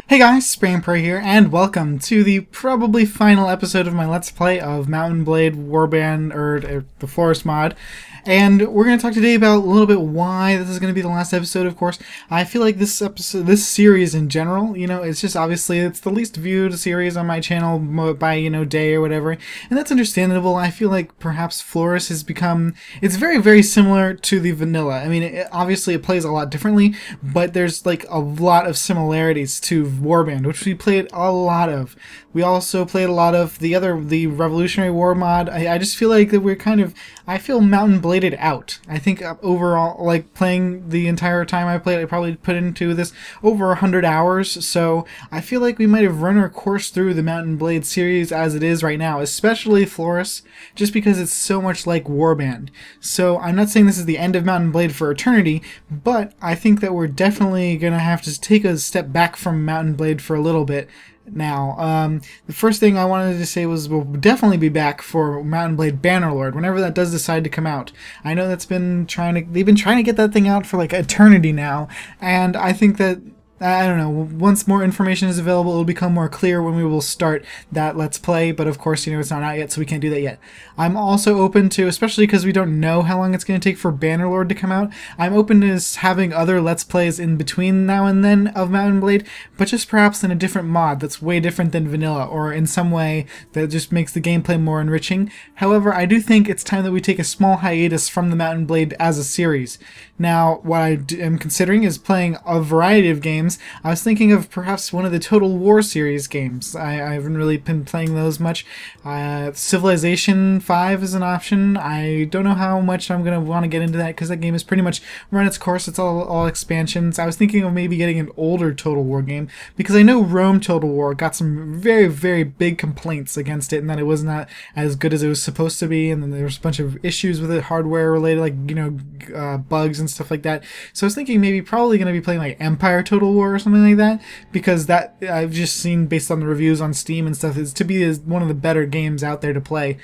Hey guys, Spray and Pray here, and welcome to the probably final episode of my Let's Play of Mount&Blade Warband, or the Floris mod. And we're going to talk today about a little bit why this is going to be the last episode, of course. I feel like this series in general, it's just obviously it's the least viewed series on my channel by, day or whatever. And that's understandable. I feel like perhaps Floris has become, it's very, very similar to the vanilla. I mean, obviously it plays a lot differently, but there's like a lot of similarities to Warband, which we played a lot of. We also played a lot of the Revolutionary War mod. I just feel like that we're kind of, I feel Mount&Bladed out. I think overall, like playing the entire time I played, I probably put into this over 100 hours. So I feel like we might have run our course through the Mount&Blade series as it is right now, especially Floris, just because it's so much like Warband. So I'm not saying this is the end of Mount&Blade for eternity, but I think that we're definitely going to have to take a step back from Mount&Blade for a little bit. Now, the first thing I wanted to say was we'll definitely be back for Mount&Blade Bannerlord whenever that does decide to come out. I know they've been trying to get that thing out for like eternity now, and I think that, I don't know, once more information is available, it'll become more clear when we will start that Let's Play, but of course, it's not out yet, so we can't do that yet. I'm also open to, especially because we don't know how long it's going to take for Bannerlord to come out, I'm open to having other Let's Plays in between now and then of Mount&Blade, but just perhaps in a different mod that's way different than vanilla, or in some way that just makes the gameplay more enriching. However, I do think it's time that we take a small hiatus from the Mount&Blade as a series. Now, what I am considering is playing a variety of games. I was thinking of perhaps one of the Total War series games. I haven't really been playing those much. Civilization 5 is an option. I don't know how much I'm going to want to get into that because that game has pretty much run its course. It's all expansions. I was thinking of maybe getting an older Total War game because I know Rome Total War got some very, very big complaints against it and that it was not as good as it was supposed to be, and then there was a bunch of issues with it, hardware related, like, bugs and stuff like that. So I was thinking maybe probably going to be playing like Empire Total War or something like that, because that I've just seen based on the reviews on Steam and stuff is to be one of the better games out there to play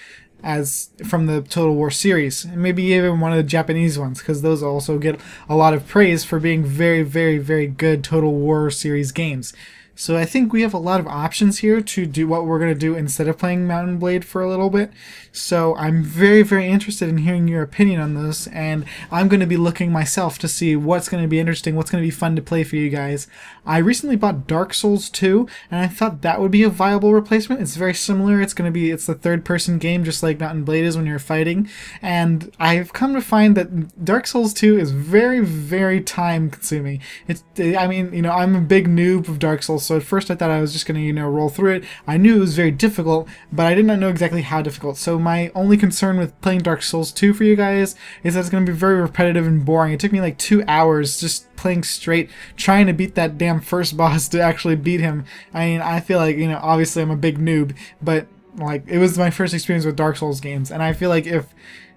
as from the Total War series, and maybe even one of the Japanese ones, because those also get a lot of praise for being very, very, very good Total War series games. So I think we have a lot of options here to do what we're going to do instead of playing Mount&Blade for a little bit. So I'm very, very interested in hearing your opinion on this, and I'm going to be looking myself to see what's going to be interesting, what's going to be fun to play for you guys. I recently bought Dark Souls 2, and I thought that would be a viable replacement. It's very similar. It's the third-person game, just like Mount&Blade is when you're fighting. And I've come to find that Dark Souls 2 is very, very time-consuming. I'm a big noob of Dark Souls, so at first I thought I was just going to, roll through it. I knew it was very difficult, but I did not know exactly how difficult. So my only concern with playing Dark Souls 2 for you guys is that it's going to be very repetitive and boring. It took me like 2 hours just playing straight, trying to beat that damn first boss to actually beat him. I mean, I feel like, obviously I'm a big noob, but like it was my first experience with Dark Souls games, and I feel like if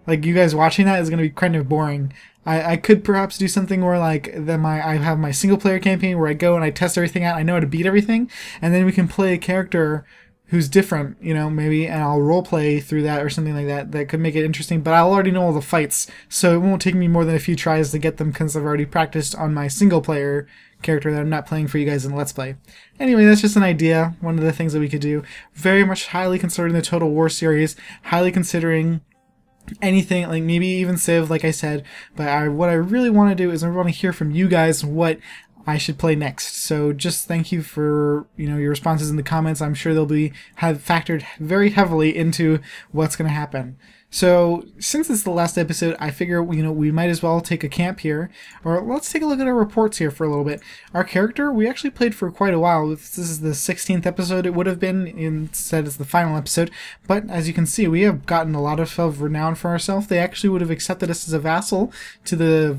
like you guys watching that is going to be kind of boring. I could perhaps do something where like I have my single player campaign where I go and I test everything out, I know how to beat everything, and then we can play a character who's different, maybe, and I'll roleplay through that or something like that. That could make it interesting, but I'll already know all the fights, so it won't take me more than a few tries to get them because I've already practiced on my single player character that I'm not playing for you guys in Let's Play. Anyway, that's just an idea, one of the things that we could do. Very much highly considering the Total War series, highly considering anything, like maybe even Civ, like I said, but what I really want to do is I want to hear from you guys what I should play next. So just thank you for your responses in the comments. I'm sure they'll have factored very heavily into what's going to happen. So since it's the last episode, I figure we might as well take a camp here, or let's take a look at our reports here for a little bit. Our character we actually played for quite a while. This is the 16th episode. It would have been, instead it's the final episode, but as you can see, we have gotten a lot of renown for ourselves. They actually would have accepted us as a vassal to the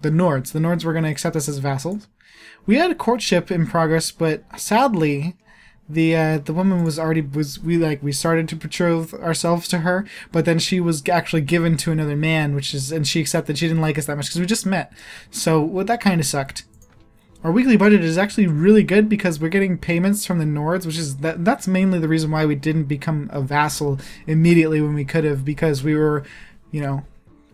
Nords. The Nords were going to accept us as vassals. We had a courtship in progress, but sadly the woman we started to betroth ourselves to her, but then she was actually given to another man, and she accepted. She didn't like us that much because we just met. So that kind of sucked. Our weekly budget is actually really good because we're getting payments from the Nords, which is that's mainly the reason why we didn't become a vassal immediately when we could have, because we were,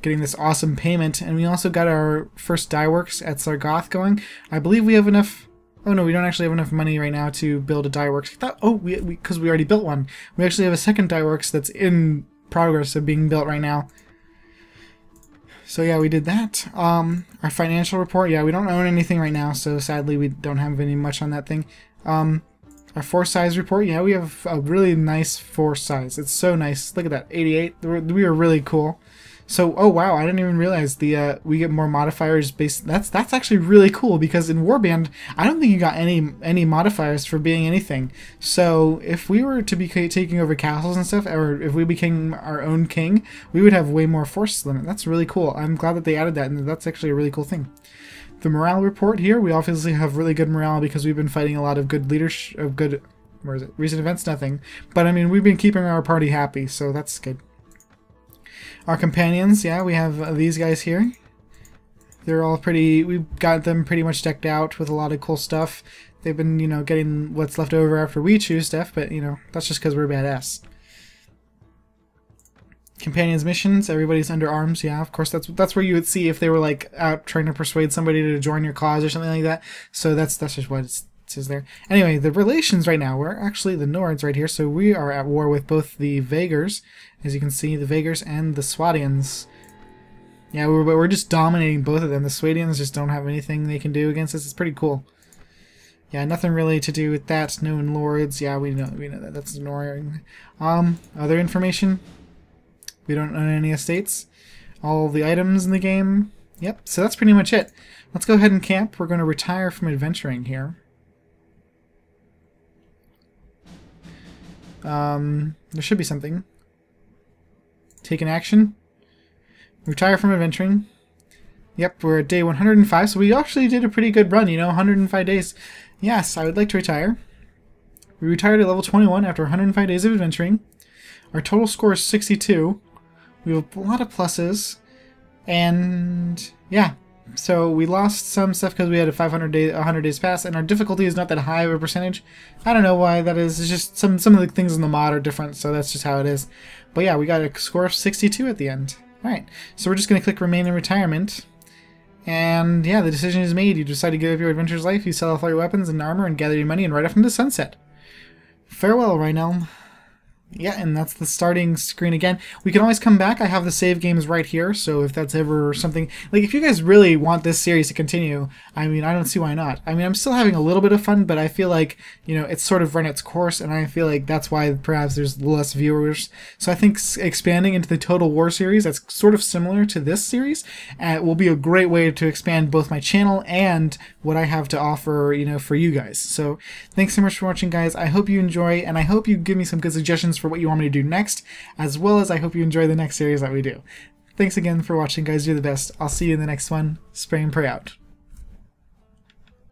getting this awesome payment, and we also got our first dye works at Sargoth going. I believe we have enough Oh no, we don't actually have enough money right now to build a dye works. Because we already built one. We actually have a second dye works that's in progress of being built right now. So yeah, we did that. Our financial report, yeah, we don't own anything right now, so sadly we don't have any much on that thing. Our force size report, yeah, we have a really nice force size. It's so nice. Look at that, 88. We are really cool. So, oh wow, I didn't even realize the we get more modifiers based. That's actually really cool, because in Warband, I don't think you got any modifiers for being anything. So if we were to be taking over castles and stuff, or if we became our own king, we would have way more force limit. That's really cool. I'm glad that they added that, and that's actually a really cool thing. The morale report here, we obviously have really good morale because we've been fighting a lot of good leadership, of good, where is it? Recent events, nothing. But I mean, we've been keeping our party happy, so that's good. Our companions, yeah, we have these guys here. They're all pretty, we've got them pretty much decked out with a lot of cool stuff. They've been, you know, getting what's left over after we choose stuff, but, you know, that's just because we're badass. Companions missions, everybody's under arms, yeah, of course, that's where you would see if they were, like, out trying to persuade somebody to join your cause or something like that. So that's just what it says there. Anyway, the relations right now, we're actually the Nords right here, so we are at war with both the Vagers, as you can see, the Vagers and the Swadians. Yeah, we're just dominating both of them. The Swadians just don't have anything they can do against us. It's pretty cool. Yeah, nothing really to do with that. Known lords, yeah, we know that. That's ignoring. Other information? We don't own any estates. All the items in the game. Yep, so that's pretty much it. Let's go ahead and camp. We're going to retire from adventuring here. There should be something. Take an action. Retire from adventuring. Yep, we're at day 105, so we actually did a pretty good run, you know, 105 days. Yes, I would like to retire. We retired at level 21 after 105 days of adventuring. Our total score is 62. We have a lot of pluses. And yeah, so we lost some stuff because we had a 100 days pass, and our difficulty is not that high of a percentage. I don't know why that is. It's just some of the things in the mod are different, so that's just how it is. But yeah, we got a score of 62 at the end. Alright, so we're just going to click Remain in Retirement. And yeah, the decision is made. You decide to give up your adventurer's life, you sell off all your weapons and armor, and gather your money and ride off into sunset. Farewell, Rynelm. Yeah, and that's the starting screen again. We can always come back. I have the save games right here, so if that's ever something... Like, if you guys really want this series to continue, I mean, I don't see why not. I mean, I'm still having a little bit of fun, but I feel like, you know, it's sort of run its course, and I feel like that's why perhaps there's less viewers. So I think expanding into the Total War series, that's sort of similar to this series, will be a great way to expand both my channel and what I have to offer, you know, for you guys. So thanks so much for watching, guys. I hope you enjoy, and I hope you give me some good suggestions for what you want me to do next, as well as I hope you enjoy the next series that we do. Thanks again for watching, guys. You're the best. I'll see you in the next one. Spray and pray out.